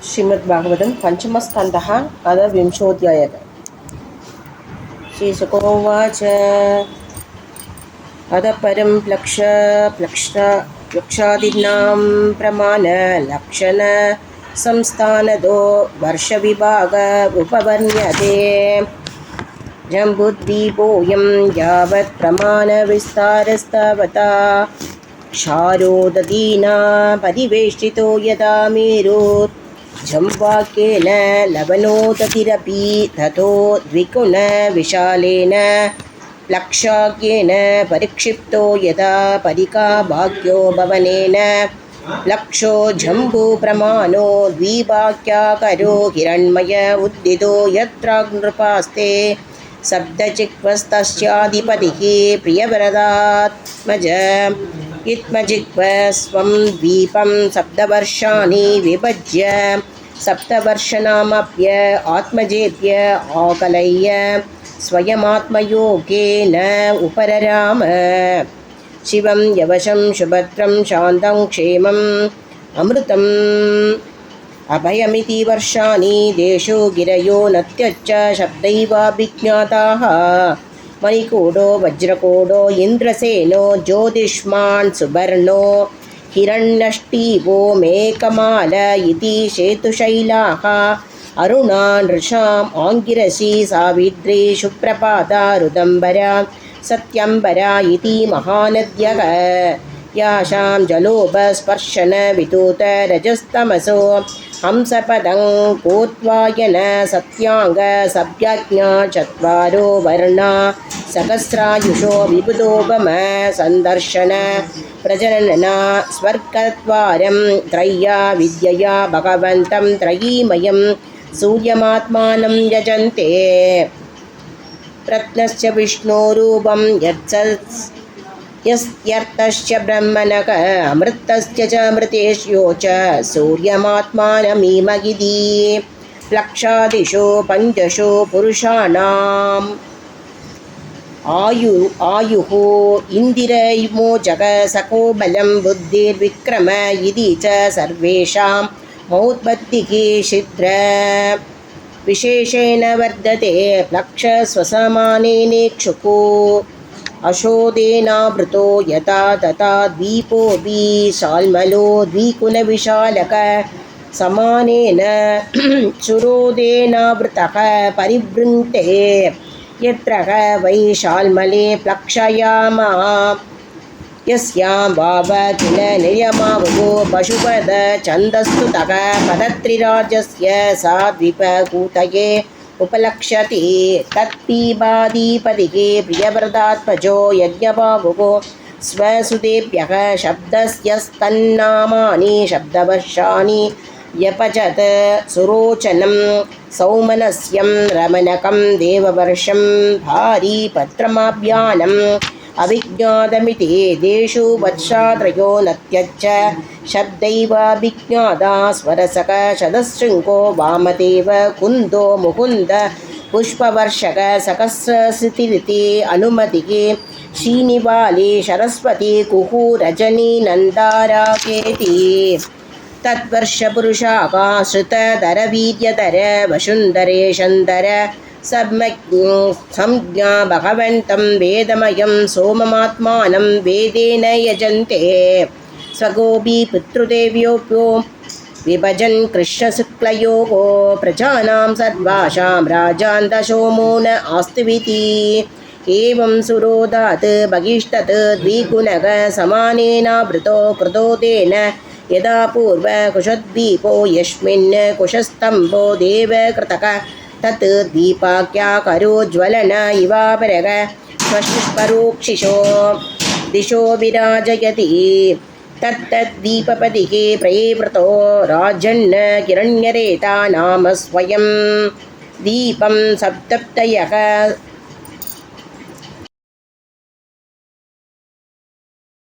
श्रीमद्भागवतं पञ्चमस्कन्धः अथ विंशोऽध्यायः। श्रीशुक उवाच अतः परं प्लक्षादीनां प्रमाणलक्षणसंस्थानदो वर्षविभाग उपवर्ण्यते। जम्बुद्वीपोऽयं यावत् प्रमाणविस्तारस्तावता क्षारोदधीना परिवेष्टितो यदा मेरुः जम्वाक्येन लवणोदधिरपि ततो द्विगुणविशालेन लक्षाख्येन परिक्षिप्तो यदा परिकाभाग्यो भवनेन लक्षो जम्बूप्रमाणो द्विवाक्याकरो हिरण्मय उद्दितो यत्र नृपास्ते सप्तजिह्वस्तस्याधिपतिः प्रियवरदात्मज इत्मजिह्व स्वं द्वीपं सप्तवर्षाणि विभज्य सप्तवर्षनामप्य आत्मजेभ्य आकलय्य स्वयमात्मयोगेन उपरराम। शिवं यवशं सुभद्रं शान्तं क्षेमम् अमृतम् अभयमिति वर्षाणि देशो गिरयो नत्यच्च शब्दैवाभिज्ञाताः। मणिकूटो वज्रकूटो इन्द्रसेनो ज्योतिष्मान् सुवर्णो हिरण्यष्टिवो मेकमाल इति सेतुशैलाः अरुणा नृषाम् आङ्गिरसी सावित्री सुप्रभाता ऋदम्बरा सत्यम्बरा इति महानद्यः यासां जलोपस्पर्शन विदूत रजस्तमसो हंसपदं कोत्वायन सत्याङ्ग सभ्यज्ञा चत्वारो वर्णा सहस्रायुषो विबुधोपम सन्दर्शन प्रजनना स्वर्गद्वारं त्रय्या विद्यया भगवन्तं त्रयीमयं सूर्यमात्मानं यजन्ते। रत्नस्य विष्णोरूपं यस्यर्थश्च ब्रह्मणः अमृतस्य च मृतेश्यो च सूर्यमात्मानमीमगिति। लक्षादिषु पञ्चषु पुरुषाणाम् आयुः इन्दिरैमोजग सखो बलं बुद्धिर्विक्रम इति च सर्वेषां मौद्बुद्धिः शीघ्र विशेषेण वर्धते। लक्ष स्वसमानेनेक्षुः अशोदेनावृतो यथा तथा द्वीपोऽपि शाल्मलो द्विगुणविशालक समानेन सुरोदेनावृतः परिवृन्ते। यत्र वै शाल्मले प्लक्षयामा यस्यां वाव किल निर्यमावुः पशुपद छन्दस्तुतः पदत्रिराजस्य सा द्विपकूटये उपलक्ष्यति। तत्पीबाधिपतिः प्रियव्रतात्मजो यज्ञबाहुः स्वसुतेभ्यः शब्दस्यस्तन्नामानि शब्दवर्षाणि व्यपचत् सुरोचनं सौमनस्यं रमणकं देववर्षं भारीपत्रमाभ्यानम् अविज्ञातमिति देषु वर्षात्रयो नत्यच्च शब्दैवाभिज्ञाता स्वरसक शतशृङ्गो वामदेव कुन्दो मुकुन्द पुष्पवर्षक सहस्रसितिरिति अनुमतिः श्रीनिवाली सरस्वती कुहू रजनी नन्दाराकेति। तद्वर्षपुरुषाः श्रुतधरवीर्यधर वसुन्धरेशन्धर संज्ञा भगवन्तं वेदमयं सोममात्मानं वेदेन यजन्ते। स्वगोपि पितृदेव्योऽप्यो विभजन् कृष्णशुक्लयोः प्रजानां सर्वासां राजान् दशोमो न आस्तिविति। एवं सुरोदात् बहिष्ठत् द्विगुणः समानेनावृतो कृतो तेन यदा पूर्व कुशद्वीपो यस्मिन् कुशस्तम्भो देवकृतः तत् दीपाख्याकरो ज्वलन इवापरः स्वशुष्परोक्षिषो दिशो विराजयति। तत्तद्दीपपतिः प्रयेवृतो राजन् किरण्यरेता नाम स्वयं दीपं सप्तप्तयः